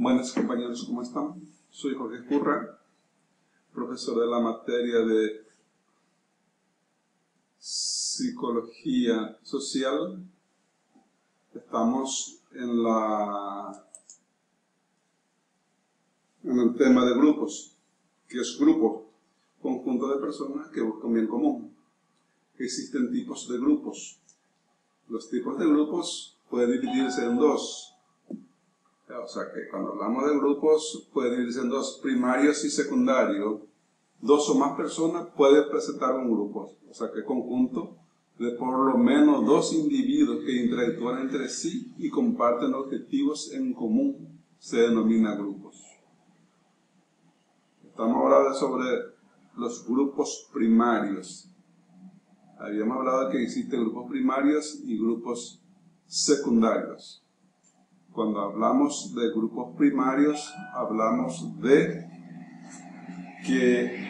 Buenas compañeros, ¿cómo están? Soy Jorge Curra, profesor de la materia de Psicología Social. Estamos en el tema de grupos, que es grupo, conjunto de personas que buscan un bien común. Existen tipos de grupos. Los tipos de grupos pueden dividirse en dos. O sea que cuando hablamos de grupos puede dividirse en dos, primarios y secundarios. Dos o más personas pueden presentar un grupo. O sea que conjunto de por lo menos dos individuos que interactúan entre sí y comparten objetivos en común se denomina grupos. Estamos hablando sobre los grupos primarios. Habíamos hablado de que existen grupos primarios y grupos secundarios. Cuando hablamos de grupos primarios, hablamos de que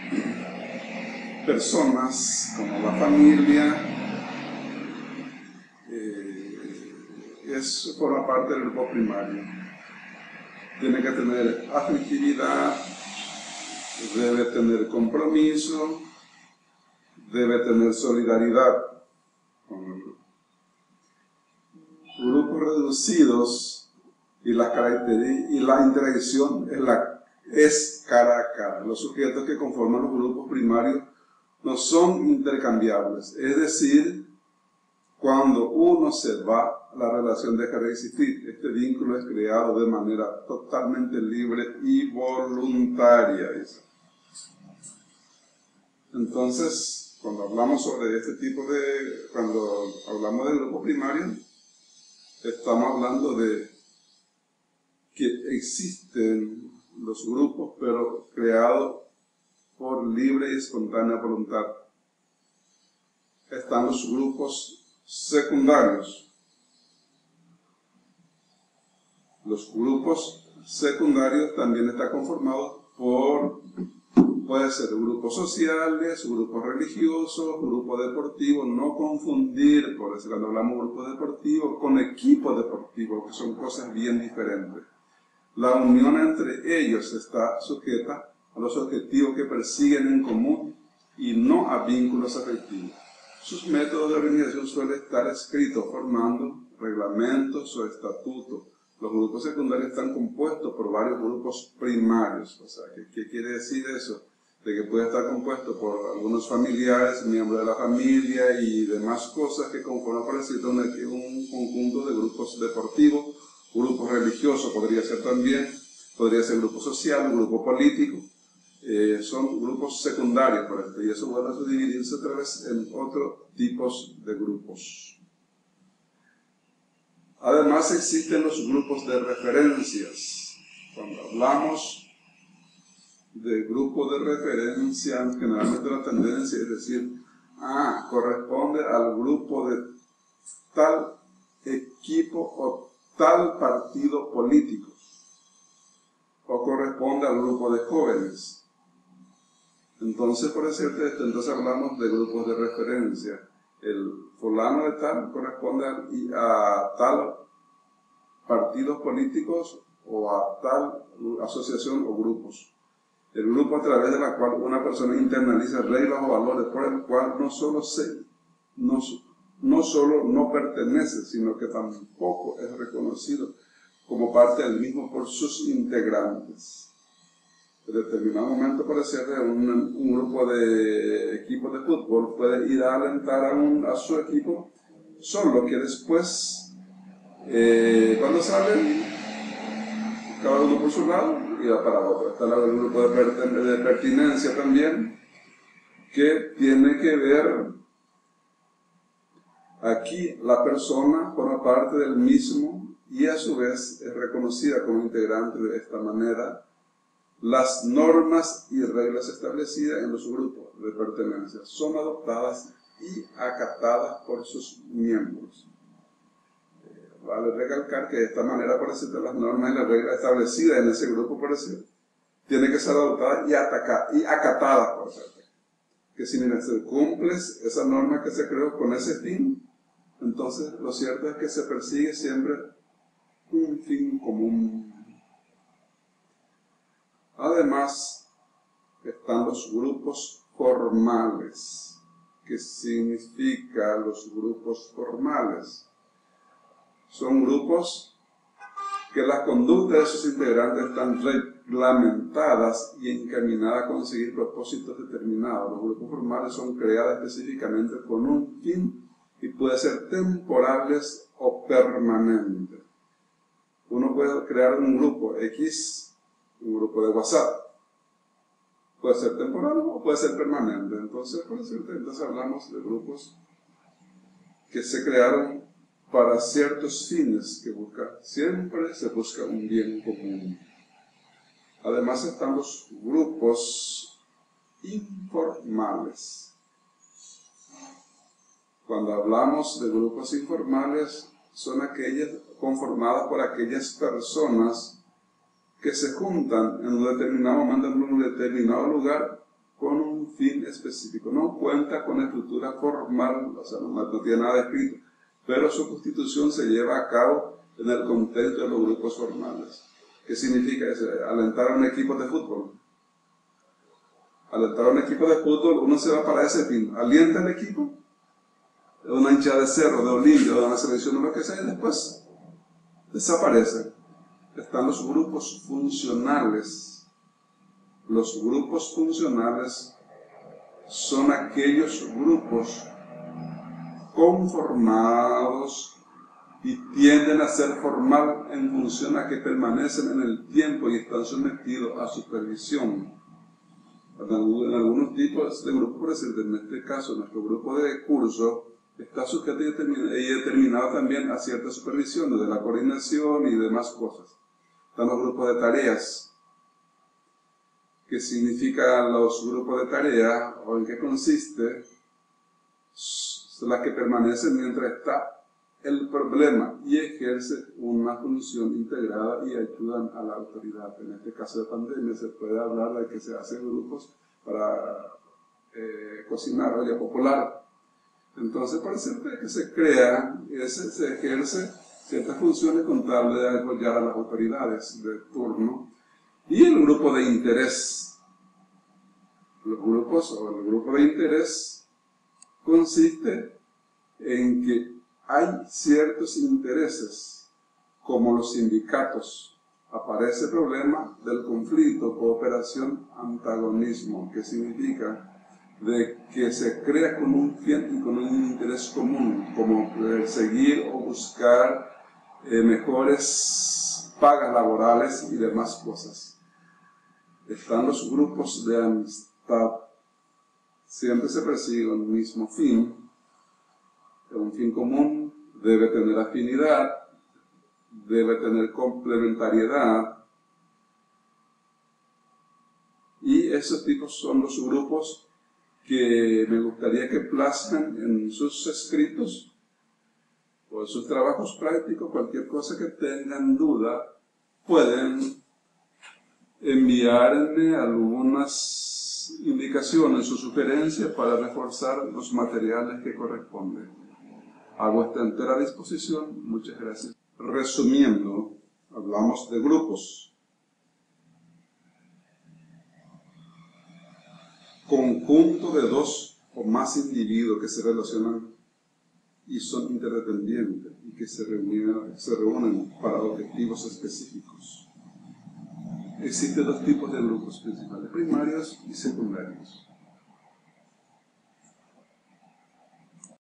personas como la familia forma parte del grupo primario. Tiene que tener afectividad, debe tener compromiso, debe tener solidaridad con el grupo. Grupos reducidos y la interacción es cara a cara. Los sujetos que conforman los grupos primarios no son intercambiables. Es decir, cuando uno se va, la relación deja de existir. Este vínculo es creado de manera totalmente libre y voluntaria. Entonces, cuando hablamos sobre cuando hablamos de grupos primarios, estamos hablando de que existen los grupos, pero creados por libre y espontánea voluntad. Están los grupos secundarios. Los grupos secundarios también están conformados puede ser grupos sociales, grupos religiosos, grupos deportivos, no confundir, por eso cuando hablamos de grupos deportivos, con equipos deportivos, que son cosas bien diferentes. La unión entre ellos está sujeta a los objetivos que persiguen en común y no a vínculos afectivos. Sus métodos de organización suelen estar escritos formando reglamentos o estatutos. Los grupos secundarios están compuestos por varios grupos primarios. O sea, ¿qué quiere decir eso? De que puede estar compuesto por algunos familiares, miembros de la familia y demás cosas que conforman, por decirlo, un conjunto de grupos deportivos, grupos religiosos podría ser también, podría ser grupo social, grupo político. Son grupos secundarios, por ejemplo, y eso vuelve a subdividirse otra vez en otros tipos de grupos. Además existen los grupos de referencias. Cuando hablamos de grupo de referencia, generalmente la tendencia es decir, corresponde al grupo de tal equipo o tal partido político, o corresponde al grupo de jóvenes. Entonces, por decirte esto, entonces hablamos de grupos de referencia. El fulano de tal corresponde a tal partidos políticos o a tal asociación o grupos. El grupo a través de la cual una persona internaliza reglas o valores por el cual no solo no pertenece, sino que tampoco es reconocido como parte del mismo por sus integrantes. En determinado momento, por decirte, un grupo de equipos de fútbol puede ir a alentar a su equipo, solo que después, cuando salen, cada uno por su lado y va para otro. Está el grupo de pertinencia también, que tiene que ver, aquí la persona forma parte del mismo y a su vez es reconocida como integrante de esta manera. Las normas y reglas establecidas en los grupos de pertenencia son adoptadas y acatadas por sus miembros. Vale recalcar que de esta manera, por decirte, las normas y las reglas establecidas en ese grupo, por decir, tienen que ser adoptadas y acatadas, por decirte. Que si se cumples esa norma que se creó con ese fin, entonces lo cierto es que se persigue siempre un fin común. Además, están los grupos formales. ¿Qué significa los grupos formales? Son grupos que las conductas de sus integrantes están reglamentadas y encaminadas a conseguir propósitos determinados. Los grupos formales son creados específicamente con un fin y pueden ser temporales o permanentes. Uno puede crear un grupo X, un grupo de WhatsApp. Puede ser temporal o puede ser permanente. Entonces hablamos de grupos que se crearon para ciertos fines que siempre se busca un bien común. Además están los grupos informales. Cuando hablamos de grupos informales, son aquellas conformadas por aquellas personas que se juntan en un determinado momento, en un determinado lugar, con un fin específico. No cuenta con estructura formal, o sea, no tiene nada escrito, pero su constitución se lleva a cabo en el contexto de los grupos formales. ¿Qué significa eso? Alentar a un equipo de fútbol. Alentar a un equipo de fútbol, uno se va para ese fin. Alienta al equipo, de una hinchada de Cerro, de Olimpia, de una selección o lo que sea, y después desaparece. Están los grupos funcionales. Los grupos funcionales son aquellos grupos conformados y tienden a ser formal en función a que permanecen en el tiempo y están sometidos a supervisión. En algunos tipos de grupos, por decir, en este caso, nuestro grupo de curso está sujeto y determinado también a cierta supervisión, desde la coordinación y demás cosas. Están los grupos de tareas. ¿Qué significan los grupos de tareas o en qué consiste? Son las que permanecen mientras está el problema y ejerce una función integrada y ayudan a la autoridad. En este caso de pandemia se puede hablar de que se hacen grupos para cocinar olla popular. Entonces parece que se crea y se ejerce ciertas funciones contables de apoyar a las autoridades de turno. Y el grupo de interés. Los grupos o el grupo de interés consiste en que hay ciertos intereses, como los sindicatos. Aparece el problema del conflicto, cooperación, antagonismo, que significa de que se crea con un fin y con un interés común, como perseguir o buscar mejores pagas laborales y demás cosas. Están los grupos de amistad. Siempre se persigue un mismo fin. Un fin común debe tener afinidad, debe tener complementariedad. Y esos tipos son los grupos que me gustaría que plasmen en sus escritos o en sus trabajos prácticos. Cualquier cosa que tengan duda, pueden enviarme algunas indicaciones o sugerencias para reforzar los materiales que corresponden. A vuestra entera disposición. Muchas gracias. Resumiendo, hablamos de grupos. Conjunto de dos o más individuos que se relacionan y son interdependientes y que se reúnen para objetivos específicos. Existen dos tipos de grupos principales, primarios y secundarios.